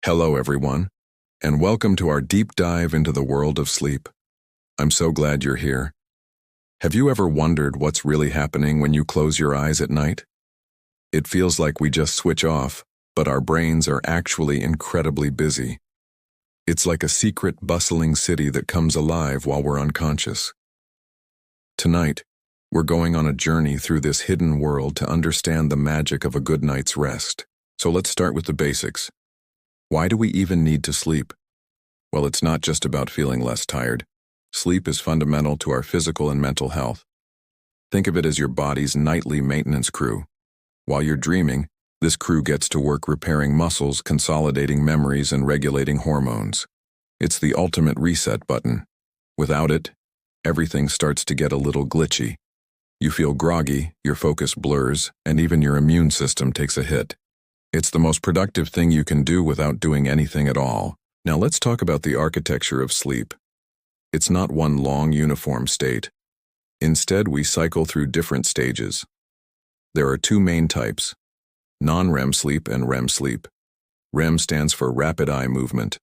Hello, everyone, and welcome to our deep dive into the world of sleep. I'm so glad you're here. Have you ever wondered what's really happening when you close your eyes at night? It feels like we just switch off, but our brains are actually incredibly busy. It's like a secret, bustling city that comes alive while we're unconscious. Tonight, we're going on a journey through this hidden world to understand the magic of a good night's rest. So let's start with the basics. Why do we even need to sleep? Well, it's not just about feeling less tired. Sleep is fundamental to our physical and mental health. Think of it as your body's nightly maintenance crew. While you're dreaming, this crew gets to work repairing muscles, consolidating memories, and regulating hormones. It's the ultimate reset button. Without it, everything starts to get a little glitchy. You feel groggy, your focus blurs, and even your immune system takes a hit. It's the most productive thing you can do without doing anything at all. Now let's talk about the architecture of sleep. It's not one long uniform state. Instead, we cycle through different stages. There are two main types: non-REM sleep and REM sleep. REM stands for rapid eye movement.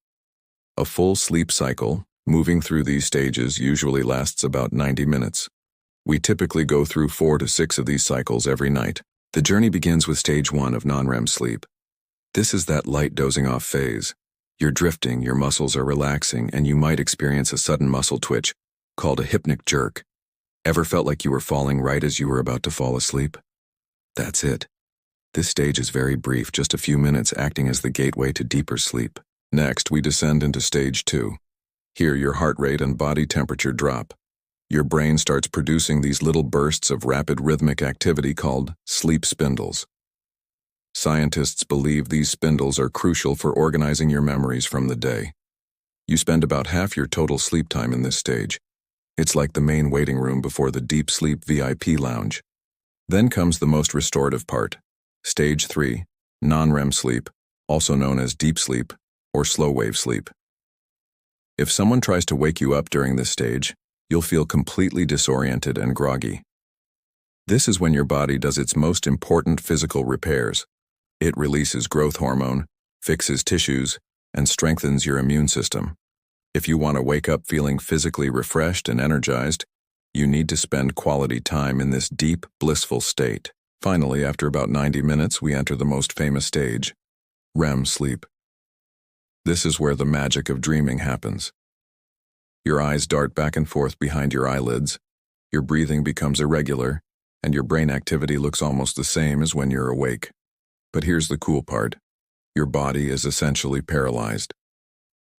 A full sleep cycle, moving through these stages, usually lasts about 90 minutes. We typically go through 4 to 6 of these cycles every night. The journey begins with stage 1 of non-REM sleep. This is that light dozing off phase. You're drifting, your muscles are relaxing, and you might experience a sudden muscle twitch, called a hypnic jerk. Ever felt like you were falling right as you were about to fall asleep? That's it. This stage is very brief, just a few minutes, acting as the gateway to deeper sleep. Next, we descend into stage 2. Here, your heart rate and body temperature drop. Your brain starts producing these little bursts of rapid rhythmic activity called sleep spindles. Scientists believe these spindles are crucial for organizing your memories from the day. You spend about half your total sleep time in this stage. It's like the main waiting room before the deep sleep VIP lounge. Then comes the most restorative part, stage 3, non-REM sleep, also known as deep sleep or slow wave sleep. If someone tries to wake you up during this stage, you'll feel completely disoriented and groggy. This is when your body does its most important physical repairs. It releases growth hormone, fixes tissues, and strengthens your immune system. If you want to wake up feeling physically refreshed and energized, you need to spend quality time in this deep, blissful state. Finally, after about 90 minutes, we enter the most famous stage, REM sleep. This is where the magic of dreaming happens. Your eyes dart back and forth behind your eyelids, your breathing becomes irregular, and your brain activity looks almost the same as when you're awake. But here's the cool part. Your body is essentially paralyzed.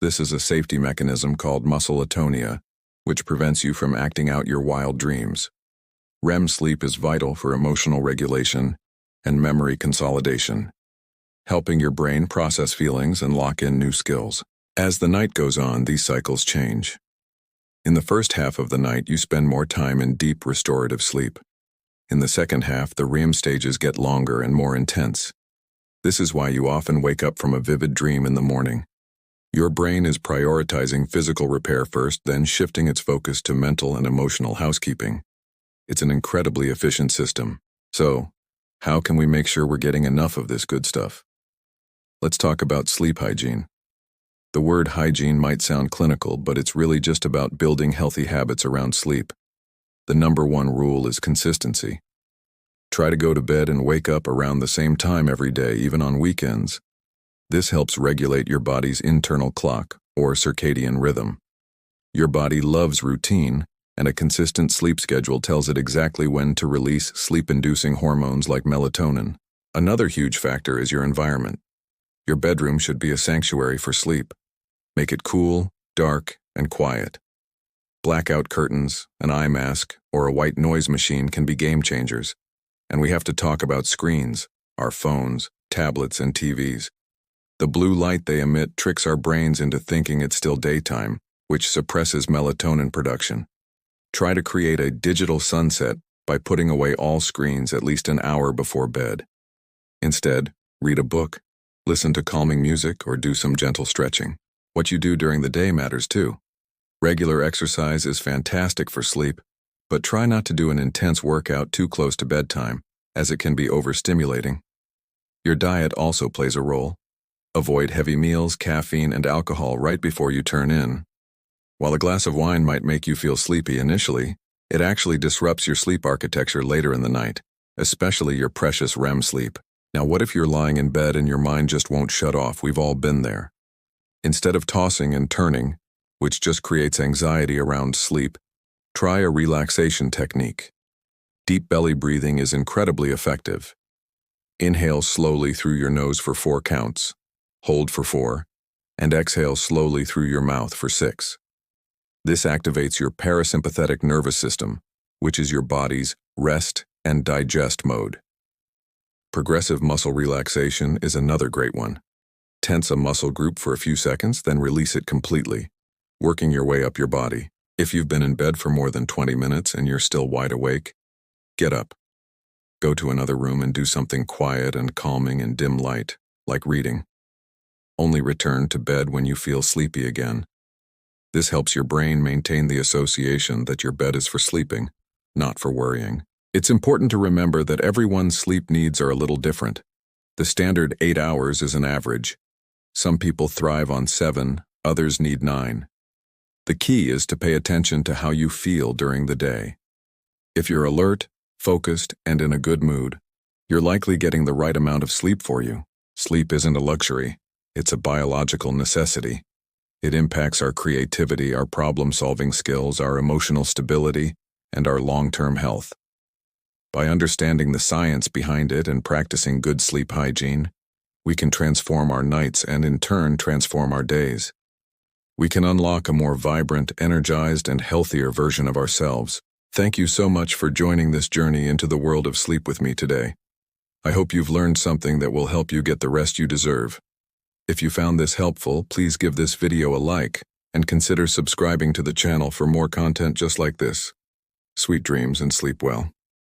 This is a safety mechanism called muscle atonia, which prevents you from acting out your wild dreams. REM sleep is vital for emotional regulation and memory consolidation, helping your brain process feelings and lock in new skills. As the night goes on, these cycles change. In the first half of the night, you spend more time in deep restorative sleep. In the second half, the REM stages get longer and more intense. This is why you often wake up from a vivid dream in the morning. Your brain is prioritizing physical repair first, then shifting its focus to mental and emotional housekeeping. It's an incredibly efficient system. So, how can we make sure we're getting enough of this good stuff? Let's talk about sleep hygiene. The word hygiene might sound clinical, but it's really just about building healthy habits around sleep. The number one rule is consistency. Try to go to bed and wake up around the same time every day, even on weekends. This helps regulate your body's internal clock, or circadian rhythm. Your body loves routine, and a consistent sleep schedule tells it exactly when to release sleep-inducing hormones like melatonin. Another huge factor is your environment. Your bedroom should be a sanctuary for sleep. Make it cool, dark, and quiet. Blackout curtains, an eye mask, or a white noise machine can be game changers. And we have to talk about screens, our phones, tablets, and TVs. The blue light they emit tricks our brains into thinking it's still daytime, which suppresses melatonin production. Try to create a digital sunset by putting away all screens at least an hour before bed. Instead, read a book, listen to calming music, or do some gentle stretching. What you do during the day matters too. Regular exercise is fantastic for sleep, but try not to do an intense workout too close to bedtime, as it can be overstimulating. Your diet also plays a role. Avoid heavy meals, caffeine, and alcohol right before you turn in. While a glass of wine might make you feel sleepy initially, it actually disrupts your sleep architecture later in the night, especially your precious REM sleep. Now, what if you're lying in bed and your mind just won't shut off? We've all been there. Instead of tossing and turning, which just creates anxiety around sleep, try a relaxation technique. Deep belly breathing is incredibly effective. Inhale slowly through your nose for 4 counts, hold for 4, and exhale slowly through your mouth for 6. This activates your parasympathetic nervous system, which is your body's rest and digest mode. Progressive muscle relaxation is another great one. Tense a muscle group for a few seconds, then release it completely, working your way up your body. If you've been in bed for more than 20 minutes and you're still wide awake, get up. Go to another room and do something quiet and calming in dim light, like reading. Only return to bed when you feel sleepy again. This helps your brain maintain the association that your bed is for sleeping, not for worrying. It's important to remember that everyone's sleep needs are a little different. The standard 8 hours is an average. Some people thrive on 7, others need 9. The key is to pay attention to how you feel during the day. If you're alert, focused, and in a good mood, you're likely getting the right amount of sleep for you. Sleep isn't a luxury, it's a biological necessity. It impacts our creativity, our problem-solving skills, our emotional stability, and our long-term health. By understanding the science behind it and practicing good sleep hygiene, we can transform our nights and in turn transform our days. We can unlock a more vibrant, energized, and healthier version of ourselves. Thank you so much for joining this journey into the world of sleep with me today. I hope you've learned something that will help you get the rest you deserve. If you found this helpful, please give this video a like and consider subscribing to the channel for more content just like this. Sweet dreams and sleep well.